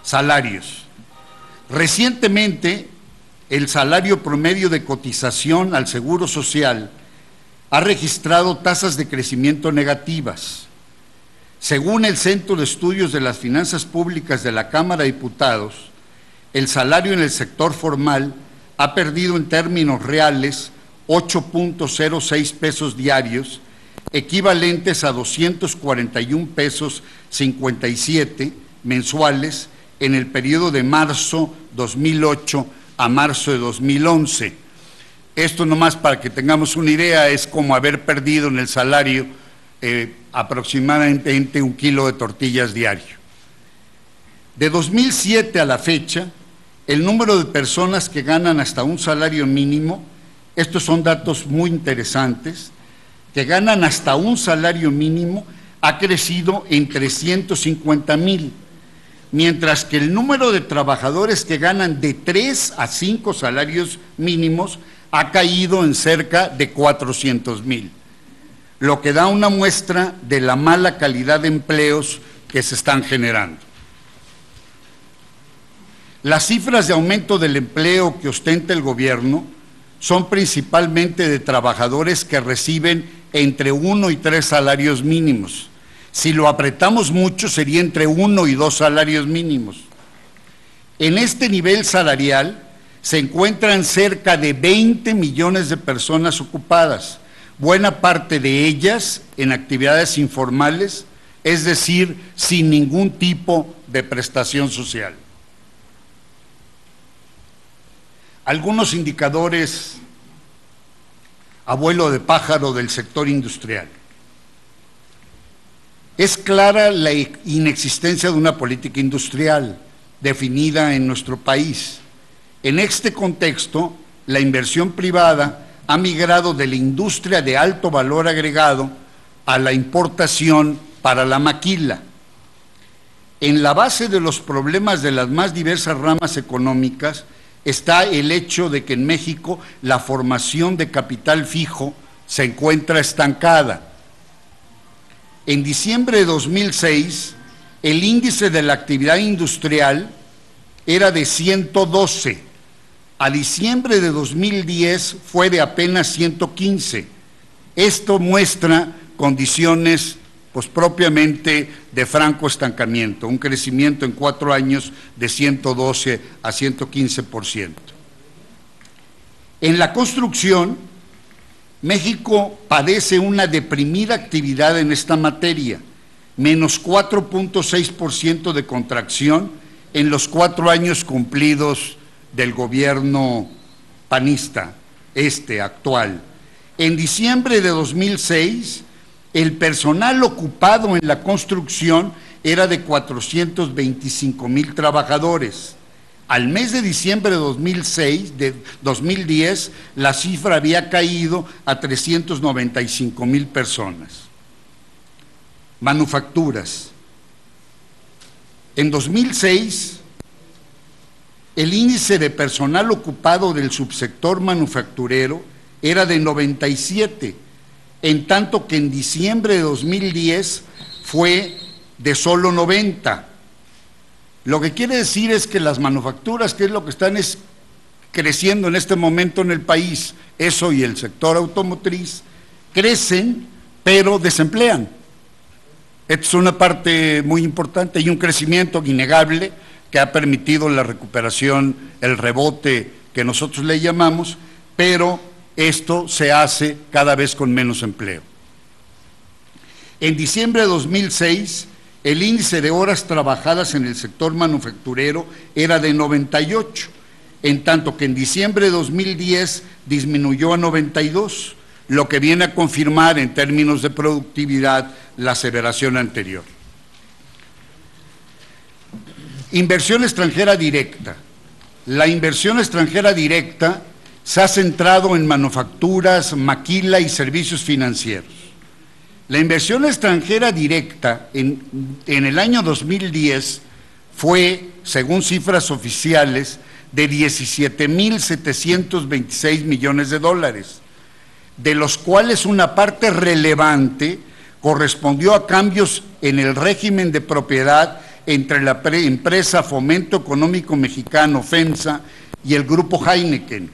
Salarios. Recientemente, el salario promedio de cotización al Seguro Social ha registrado tasas de crecimiento negativas. Según el Centro de Estudios de las Finanzas Públicas de la Cámara de Diputados, el salario en el sector formal ha perdido en términos reales 8.06 pesos diarios, equivalentes a 241 pesos 57 mensuales en el periodo de marzo 2008 a marzo de 2011. Esto nomás para que tengamos una idea, es como haber perdido en el salario aproximadamente 1 kilo de tortillas diario. De 2007 a la fecha, el número de personas que ganan hasta un salario mínimo, estos son datos muy interesantes, que ganan hasta un salario mínimo ha crecido en 350,000, mientras que el número de trabajadores que ganan de 3 a 5 salarios mínimos ha caído en cerca de 400,000, lo que da una muestra de la mala calidad de empleos que se están generando. Las cifras de aumento del empleo que ostenta el gobierno son principalmente de trabajadores que reciben entre 1 y 3 salarios mínimos. Si lo apretamos mucho, sería entre 1 y 2 salarios mínimos. En este nivel salarial se encuentran cerca de 20 millones de personas ocupadas, buena parte de ellas en actividades informales, es decir, sin ningún tipo de prestación social. Algunos indicadores a vuelo de pájaro del sector industrial. Es clara la inexistencia de una política industrial definida en nuestro país. En este contexto, la inversión privada ha migrado de la industria de alto valor agregado a la importación para la maquila. En la base de los problemas de las más diversas ramas económicas está el hecho de que en México la formación de capital fijo se encuentra estancada. En diciembre de 2006, el índice de la actividad industrial era de 112. A diciembre de 2010 fue de apenas 115. Esto muestra condiciones pues propiamente de franco estancamiento, un crecimiento en 4 años de 112 a 115%. En la construcción, México padece una deprimida actividad en esta materia, menos 4.6% de contracción en los 4 años cumplidos del gobierno panista, actual. En diciembre de 2006, el personal ocupado en la construcción era de 425,000 trabajadores. Al mes de diciembre de 2010, la cifra había caído a 395,000 personas. Manufacturas. En 2006, el índice de personal ocupado del subsector manufacturero era de 97, en tanto que en diciembre de 2010 fue de solo 90. Lo que quiere decir es que las manufacturas, que es lo que están creciendo en este momento en el país, eso y el sector automotriz, crecen pero desemplean. Esta es una parte muy importante y un crecimiento innegable que ha permitido la recuperación, el rebote que nosotros le llamamos, pero esto se hace cada vez con menos empleo. En diciembre de 2006, el índice de horas trabajadas en el sector manufacturero era de 98, en tanto que en diciembre de 2010 disminuyó a 92, lo que viene a confirmar en términos de productividad la aseveración anterior. Inversión extranjera directa. La inversión extranjera directa se ha centrado en manufacturas, maquila y servicios financieros. La inversión extranjera directa en el año 2010 fue, según cifras oficiales, de 17,726 millones de dólares, de los cuales una parte relevante correspondió a cambios en el régimen de propiedad entre la empresa Fomento Económico Mexicano, FEMSA, y el grupo Heineken.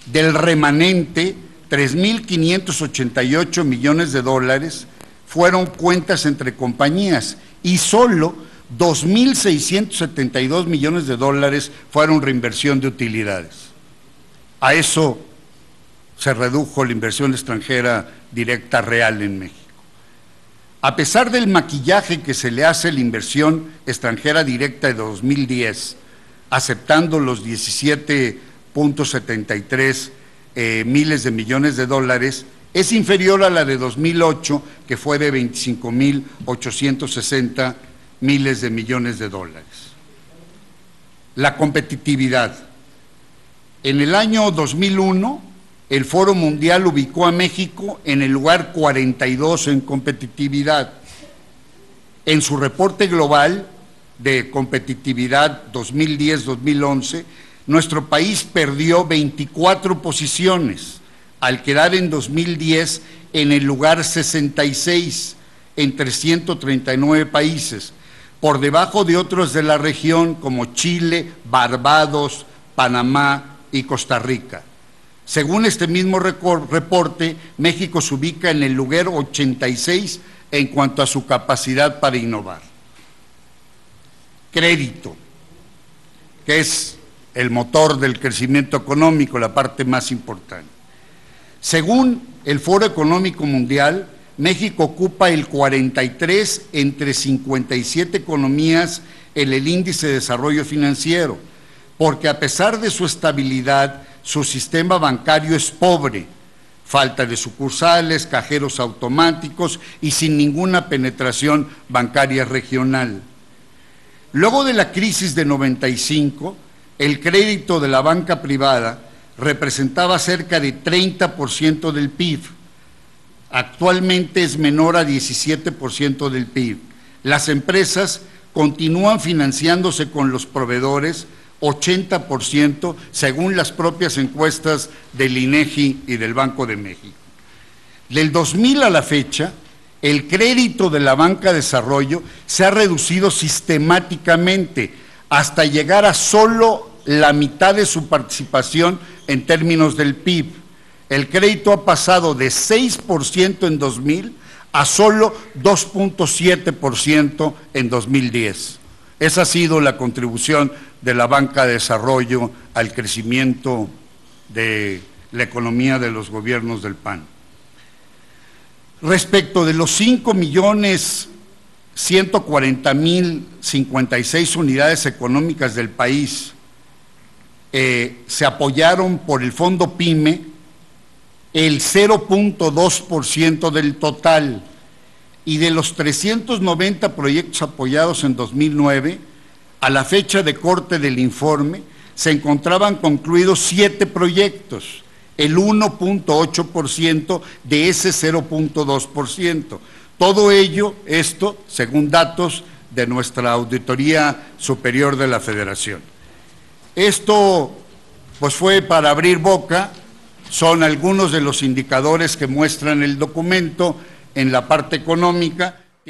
Del remanente, 3.588 millones de dólares fueron cuentas entre compañías y solo 2.672 millones de dólares fueron reinversión de utilidades. A eso se redujo la inversión extranjera directa real en México. A pesar del maquillaje que se le hace a la inversión extranjera directa de 2010, aceptando los 17.73 miles de millones de dólares, es inferior a la de 2008, que fue de 25.860 miles de millones de dólares. La competitividad. En el año 2001, el Foro Mundial ubicó a México en el lugar 42 en competitividad. En su reporte global de competitividad 2010-2011, nuestro país perdió 24 posiciones, al quedar en 2010 en el lugar 66 entre 139 países, por debajo de otros de la región como Chile, Barbados, Panamá y Costa Rica. Según este mismo reporte, México se ubica en el lugar 86 en cuanto a su capacidad para innovar. Crédito, que es el motor del crecimiento económico, la parte más importante. Según el Foro Económico Mundial, México ocupa el 43 entre 57 economías en el índice de desarrollo financiero, porque a pesar de su estabilidad, su sistema bancario es pobre, falta de sucursales, cajeros automáticos y sin ninguna penetración bancaria regional. Luego de la crisis de 95, el crédito de la banca privada representaba cerca de 30% del PIB. Actualmente es menor a 17% del PIB. Las empresas continúan financiándose con los proveedores 80% según las propias encuestas del INEGI y del Banco de México. Del 2000 a la fecha, el crédito de la banca de desarrollo se ha reducido sistemáticamente hasta llegar a solo la mitad de su participación en términos del PIB. El crédito ha pasado de 6% en 2000 a solo 2.7% en 2010. Esa ha sido la contribución de la banca de desarrollo al crecimiento de la economía de los gobiernos del PAN. Respecto de los 5.140.056 unidades económicas del país, se apoyaron por el Fondo PYME el 0.2% del total, y de los 390 proyectos apoyados en 2009, a la fecha de corte del informe, se encontraban concluidos 7 proyectos, el 1.8% de ese 0.2%. Todo ello, esto, según datos de nuestra Auditoría Superior de la Federación. Esto, pues, fue para abrir boca. Son algunos de los indicadores que muestran el documento en la parte económica.